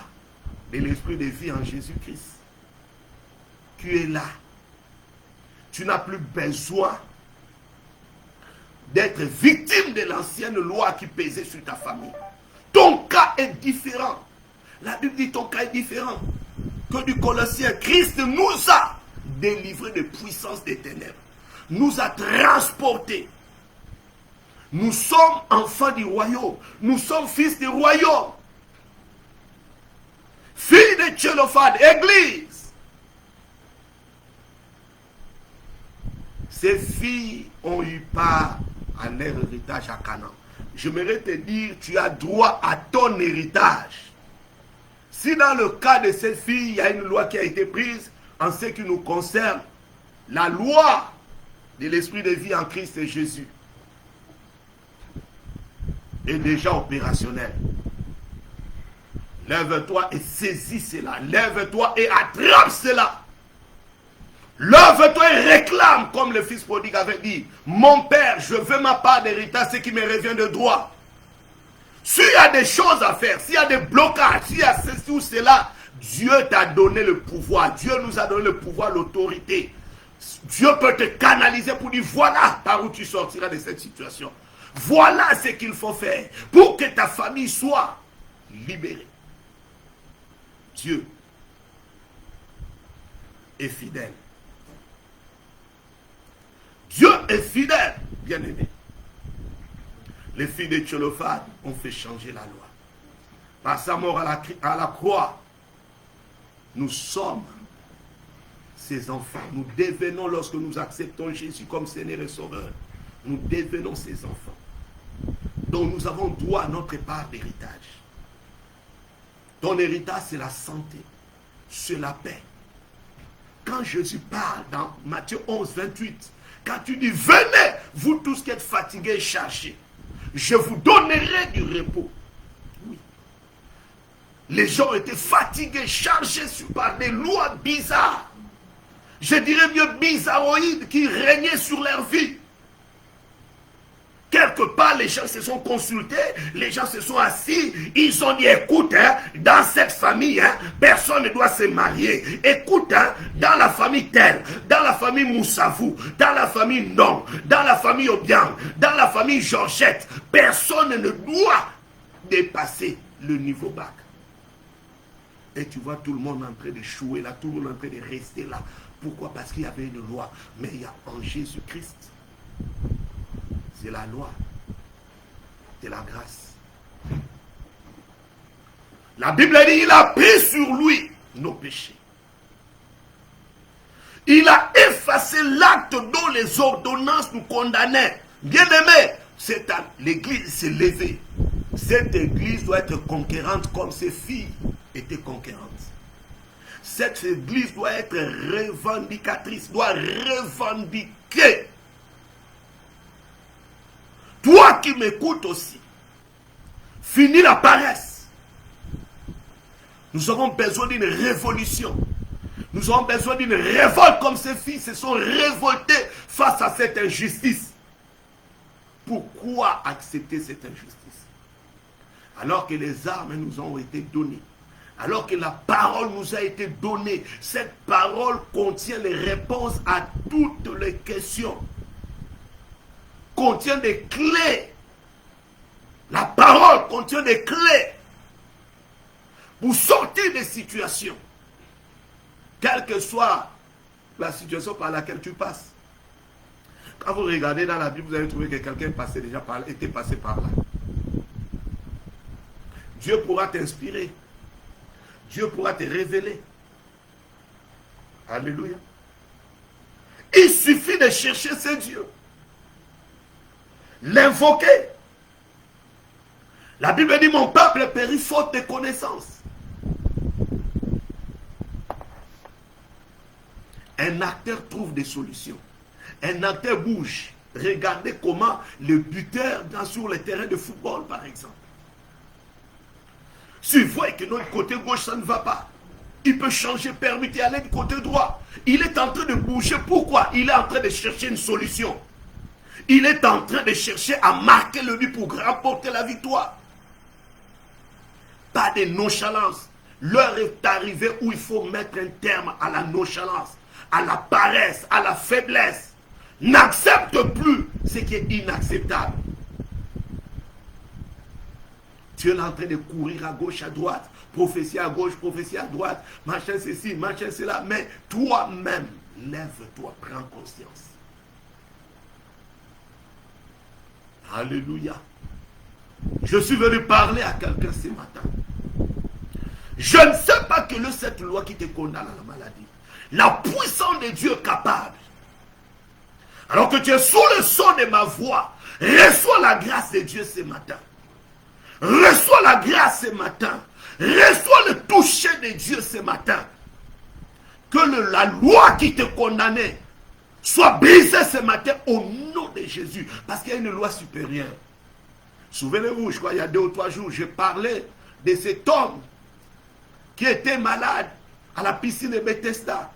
de l'esprit de vie en Jésus-Christ. Tu es là. Tu n'as plus besoin d'être victime de l'ancienne loi qui pesait sur ta famille. Ton cas est différent. La Bible dit: ton cas est différent que du Colossien. Christ nous a délivrés de puissance des ténèbres. Nous a transportés. Nous sommes enfants du royaume. Nous sommes fils du royaume. Filles de Tchélophane, Église. Ces filles ont eu part à leur héritage à Canaan. J'aimerais te dire: tu as droit à ton héritage. Si dans le cas de cette fille, il y a une loi qui a été prise en ce qui nous concerne, la loi de l'esprit de vie en Christ et Jésus est déjà opérationnelle. Lève-toi et saisis cela. Lève-toi et attrape cela. Lève-toi et réclame, comme le fils prodigue avait dit. Mon père, je veux ma part d'héritage, ce qui me revient de droit. S'il y a des choses à faire, s'il y a des blocages, s'il y a ceci ou cela, Dieu t'a donné le pouvoir. Dieu nous a donné le pouvoir, l'autorité. Dieu peut te canaliser pour dire, voilà par où tu sortiras de cette situation. Voilà ce qu'il faut faire pour que ta famille soit libérée. Dieu est fidèle. Dieu est fidèle, bien-aimé. Les filles de Tchélophane ont fait changer la loi. Par sa mort à la croix, nous sommes ses enfants. Nous devenons, lorsque nous acceptons Jésus comme Seigneur et Sauveur, nous devenons ses enfants. Donc nous avons droit à notre part d'héritage. Ton héritage, c'est la santé, c'est la paix. Quand Jésus parle dans Matthieu 11, 28, quand tu dis, venez, vous tous qui êtes fatigués et chargés, je vous donnerai du repos. Oui. Les gens étaient fatigués, chargés par des lois bizarres. Je dirais mieux bizarroïdes qui régnaient sur leur vie. Quelque part, les gens se sont consultés, les gens se sont assis, ils ont dit, écoute, hein, dans cette famille, hein, personne ne doit se marier. Écoute, hein, dans la famille telle, dans la famille Moussavou, dans la famille Non, dans la famille Obiang, dans la famille Georgette, personne ne doit dépasser le niveau bac. Et tu vois tout le monde en train de chouer là, tout le monde en train de rester là. Pourquoi? Parce qu'il y avait une loi. Mais il y a en Jésus-Christ, c'est la loi, c'est la grâce. La Bible dit, il a pris sur lui nos péchés. Il a effacé l'acte dont les ordonnances nous condamnaient. Bien-aimé, l'église s'est levée. Cette église doit être conquérante comme ses filles étaient conquérantes. Cette église doit être revendicatrice, doit revendiquer. Toi qui m'écoutes aussi, finis la paresse. Nous avons besoin d'une révolution. Nous avons besoin d'une révolte comme ces filles se sont révoltées face à cette injustice. Pourquoi accepter cette injustice? Alors que les armes nous ont été données, alors que la parole nous a été donnée, cette parole contient les réponses à toutes les questions. Contient des clés. La parole contient des clés pour sortir des situations, quelle que soit la situation par laquelle tu passes. Quand vous regardez dans la Bible, vous allez trouver que quelqu'un était passé par là. Dieu pourra t'inspirer. Dieu pourra te révéler. Alléluia. Il suffit de chercher ce Dieu. L'invoquer. La Bible dit, mon peuple périt faute de connaissances. Un acteur trouve des solutions. Un acteur bouge. Regardez comment le buteur sur le terrain de football, par exemple. Si vous voyez que notre côté gauche, ça ne va pas, il peut changer, permettre aller du côté droit. Il est en train de bouger. Pourquoi? Il est en train de chercher une solution. Il est en train de chercher à marquer le but pour remporter la victoire. Pas de nonchalance. L'heure est arrivée où il faut mettre un terme à la nonchalance, à la paresse, à la faiblesse. N'accepte plus ce qui est inacceptable. Tu es en train de courir à gauche, à droite, prophétie à gauche, prophétie à droite, machin ceci, machin cela, mais toi-même, lève-toi, prends conscience. Alléluia. Je suis venu parler à quelqu'un ce matin. Je ne sais pas quelle est cette loi qui te condamne à la maladie. La puissance de Dieu est capable. Alors que tu es sous le son de ma voix, reçois la grâce de Dieu ce matin. Reçois la grâce ce matin. Reçois le toucher de Dieu ce matin. Que la loi qui te condamnait soit brisée ce matin au nom de Jésus. Parce qu'il y a une loi supérieure. Souvenez-vous, je crois il y a 2 ou 3 jours, je parlais de cet homme qui était malade à la piscine de Bethesda.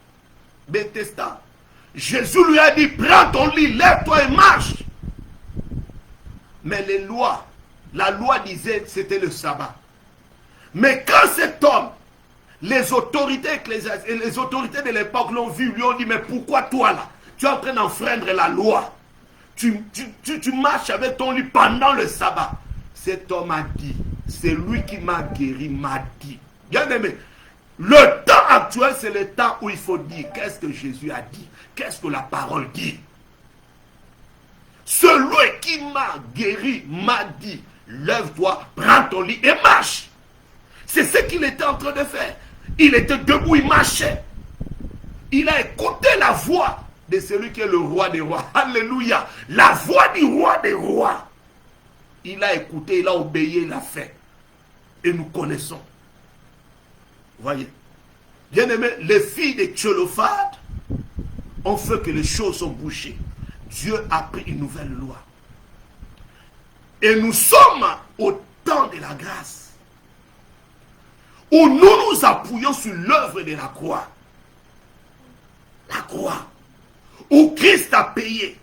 Jésus lui a dit, prends ton lit, lève-toi et marche. Mais la loi disait que c'était le sabbat. Mais quand cet homme, les autorités de l'époque l'ont vu, lui ont dit, mais pourquoi toi là, tu es en train d'enfreindre la loi. Tu marches avec ton lit pendant le sabbat. Cet homme a dit, c'est lui qui m'a guéri, m'a dit. Bien aimé, le temps actuel, c'est le temps où il faut dire, qu'est-ce que Jésus a dit? Qu'est-ce que la parole dit? Celui qui m'a guéri m'a dit, lève-toi, prends ton lit et marche. C'est ce qu'il était en train de faire. Il était debout, il marchait. Il a écouté la voix de celui qui est le roi des rois. Alléluia. La voix du roi des rois. Il a écouté, il a obéi, il a fait. Et nous connaissons. Voyez. Bien aimé, les filles de Tchélophade ont fait que les choses sont bouchées. Dieu a pris une nouvelle loi. Et nous sommes au temps de la grâce, où nous nous appuyons sur l'œuvre de la croix. La croix, où Christ a payé.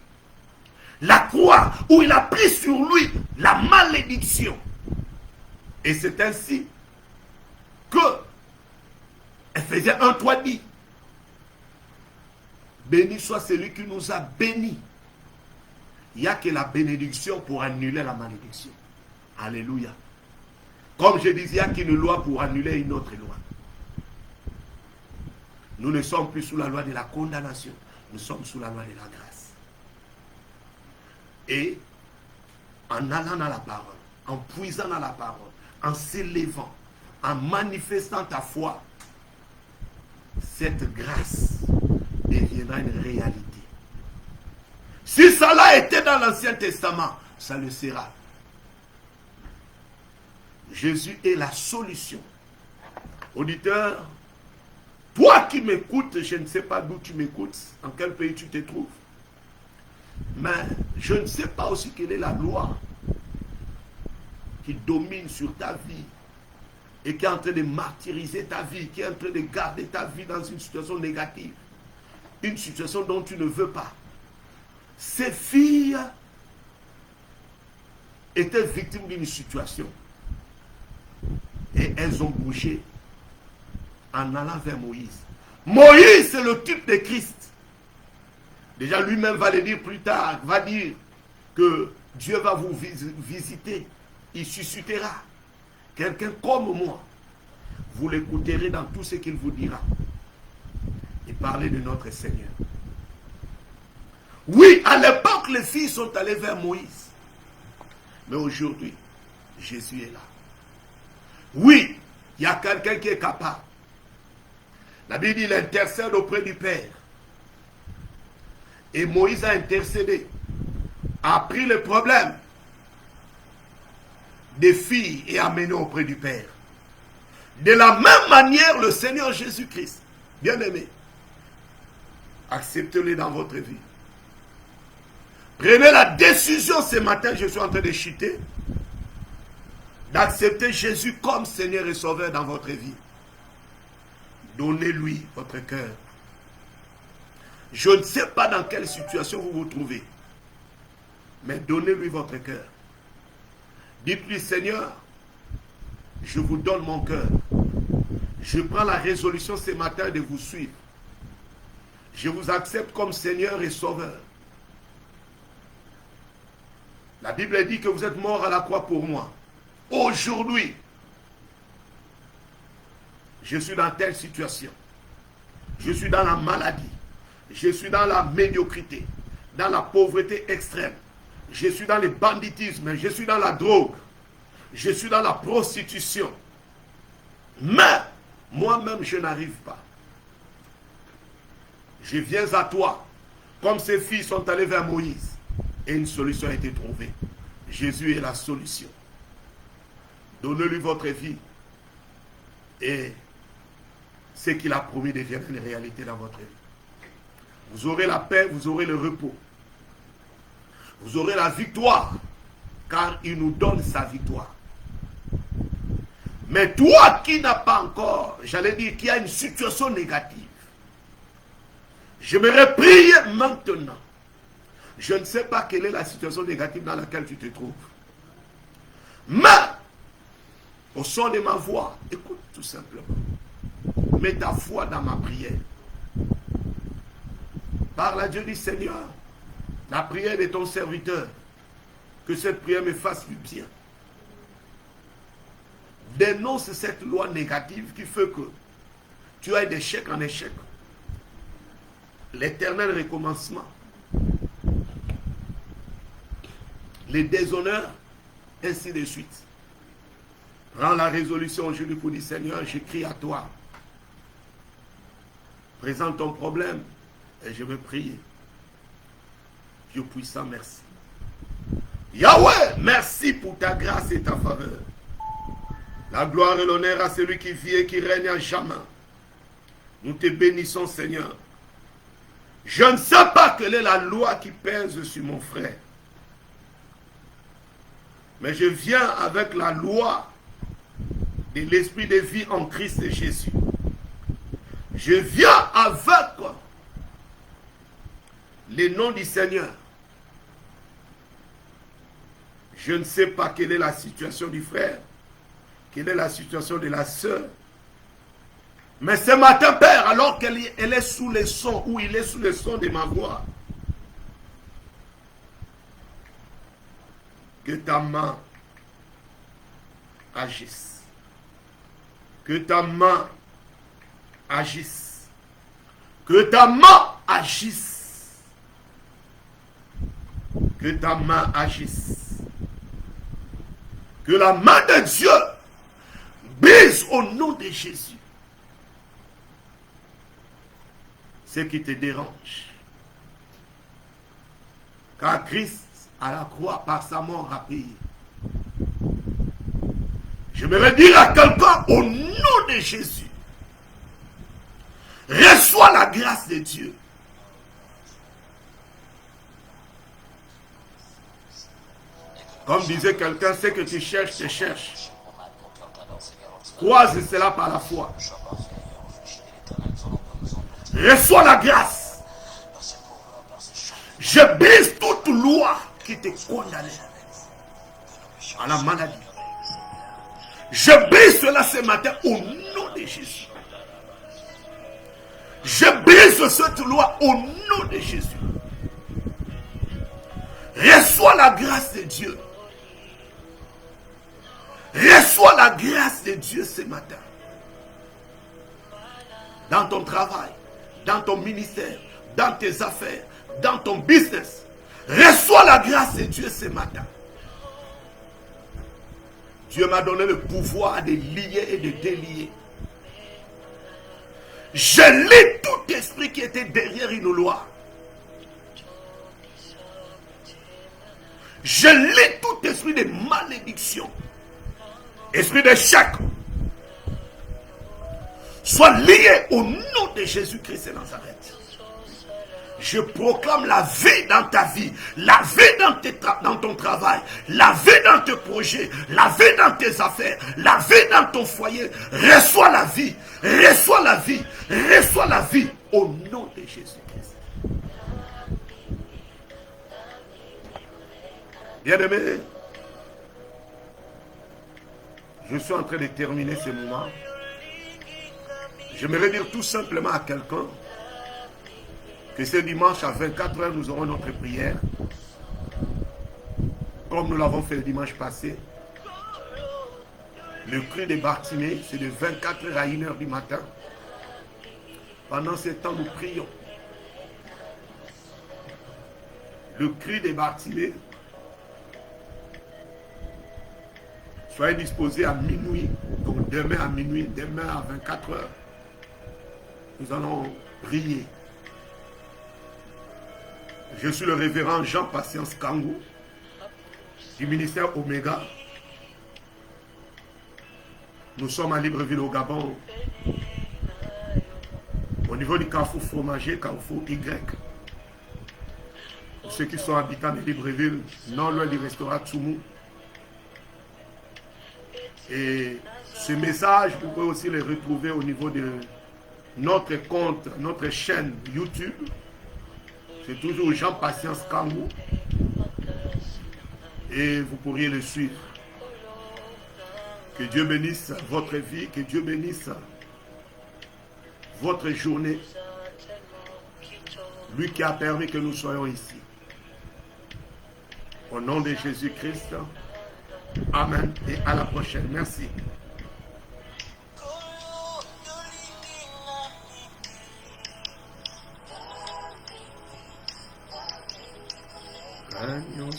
La croix, où il a pris sur lui la malédiction. Et c'est ainsi que Ephésiens 1:3 dit, béni soit celui qui nous a bénis. Il n'y a que la bénédiction pour annuler la malédiction. Alléluia. Comme je disais, il n'y a qu'une loi pour annuler une autre loi. Nous ne sommes plus sous la loi de la condamnation. Nous sommes sous la loi de la grâce. Et en allant dans la parole, en puisant dans la parole, en s'élevant, en manifestant ta foi, cette grâce deviendra une réalité. Si cela était dans l'Ancien Testament, ça le sera. Jésus est la solution. Auditeur, toi qui m'écoutes, je ne sais pas d'où tu m'écoutes, en quel pays tu te trouves, mais je ne sais pas aussi quelle est la loi qui domine sur ta vie et qui est en train de martyriser ta vie, qui est en train de garder ta vie dans une situation négative, une situation dont tu ne veux pas. Ces filles étaient victimes d'une situation et elles ont bougé en allant vers Moïse. Moïse, c'est le type de Christ. Déjà, lui-même va le dire plus tard, va dire que Dieu va vous visiter. Il suscitera quelqu'un comme moi. Vous l'écouterez dans tout ce qu'il vous dira. Et parlez de notre Seigneur. Oui, à l'époque, les filles sont allées vers Moïse. Mais aujourd'hui, Jésus est là. Oui, il y a quelqu'un qui est capable. La Bible dit, il intercède auprès du Père. Et Moïse a intercédé, a pris le problème des filles et a amené auprès du Père. De la même manière, le Seigneur Jésus-Christ, bien-aimé, acceptez-le dans votre vie. Prenez la décision ce matin, je suis en train de chuter, d'accepter Jésus comme Seigneur et Sauveur dans votre vie. Donnez-lui votre cœur. Je ne sais pas dans quelle situation vous vous trouvez, mais donnez-lui votre cœur. Dites-lui, Seigneur, je vous donne mon cœur. Je prends la résolution ce matin de vous suivre. Je vous accepte comme Seigneur et Sauveur. La Bible dit que vous êtes mort à la croix pour moi. Aujourd'hui, je suis dans telle situation. Je suis dans la maladie. Je suis dans la médiocrité, dans la pauvreté extrême. Je suis dans le banditisme, je suis dans la drogue. Je suis dans la prostitution. Mais, moi-même, je n'arrive pas. Je viens à toi, comme ces filles sont allées vers Moïse. Et une solution a été trouvée. Jésus est la solution. Donnez-lui votre vie. Et ce qu'il a promis deviendra une réalité dans votre vie. Vous aurez la paix, vous aurez le repos. Vous aurez la victoire, car il nous donne sa victoire. Mais toi qui n'as pas encore, j'allais dire qu'il y a une situation négative, j'aimerais prier maintenant. Je ne sais pas quelle est la situation négative dans laquelle tu te trouves. Mais, au son de ma voix, écoute tout simplement. Mets ta foi dans ma prière. Parle à Dieu, dit Seigneur, la prière de ton serviteur, que cette prière me fasse du bien. Dénonce cette loi négative qui fait que tu ailles d'échec en échec. L'éternel recommencement. Les déshonneurs, ainsi de suite. Prends la résolution aujourd'hui pour dire Seigneur, j'écris à toi. Présente ton problème et je vais prier. Dieu puissant, merci. Yahweh, merci pour ta grâce et ta faveur. La gloire et l'honneur à celui qui vit et qui règne à jamais. Nous te bénissons, Seigneur. Je ne sais pas quelle est la loi qui pèse sur mon frère. Mais je viens avec la loi de l'esprit de vie en Christ Jésus. Je viens avec le nom du Seigneur. Je ne sais pas quelle est la situation du frère, quelle est la situation de la sœur. Mais ce matin, Père, alors qu'elle est sous le son, ou il est sous le son de ma voix, que ta main agisse. Que ta main agisse. Que ta main agisse. Que ta main agisse. Que la main de Dieu brise au nom de Jésus ce qui te dérange. Car Christ à la croix par sa mort a payé. Je vais dire à quelqu'un au nom de Jésus, reçois la grâce de Dieu. Comme disait quelqu'un, ce que tu cherches, te cherche. Croise cela par la foi. Reçois la grâce. Je brise toute loi qui te condamne à la maladie. Je brise cela ce matin au nom de Jésus. Je brise cette loi au nom de Jésus. Reçois la grâce de Dieu. Reçois la grâce de Dieu ce matin. Dans ton travail, dans ton ministère, dans tes affaires, dans ton business. Reçois la grâce de Dieu ce matin. Dieu m'a donné le pouvoir de lier et de délier. Je lis tout esprit qui était derrière une loi. Je lis tout esprit de malédiction. Esprit d'échec. Sois lié au nom de Jésus-Christ de Nazareth. Je proclame la vie dans ta vie, la vie dans ton travail, la vie dans tes projets, la vie dans tes affaires, la vie dans ton foyer. Reçois la vie, reçois la vie, reçois la vie au nom de Jésus-Christ. Bien-aimé, je suis en train de terminer ce moment. J'aimerais dire tout simplement à quelqu'un que ce dimanche à 24h, nous aurons notre prière. Comme nous l'avons fait le dimanche passé. Le cri de Bartimée, c'est de 24h à 1h du matin. Pendant ce temps, nous prions. Le cri de Bartimée, soyez disposés à minuit. Donc demain à minuit, demain à 24h. Nous allons prier. Je suis le révérend Jean Patience Kangou du ministère Omega. Nous sommes à Libreville au Gabon. Au niveau du Carrefour Fromager, Carrefour Y. Pour ceux qui sont habitants de Libreville, non loin du restaurant Tsoumou. Et Ce message, vous pouvez aussi le retrouver au niveau de notre compte, notre chaîne YouTube. C'est toujours Jean Patience Kangou. Et vous pourriez le suivre. Que Dieu bénisse votre vie, que Dieu bénisse votre journée. Lui qui a permis que nous soyons ici. Au nom de Jésus-Christ. Amen et à la prochaine. Merci. Agneau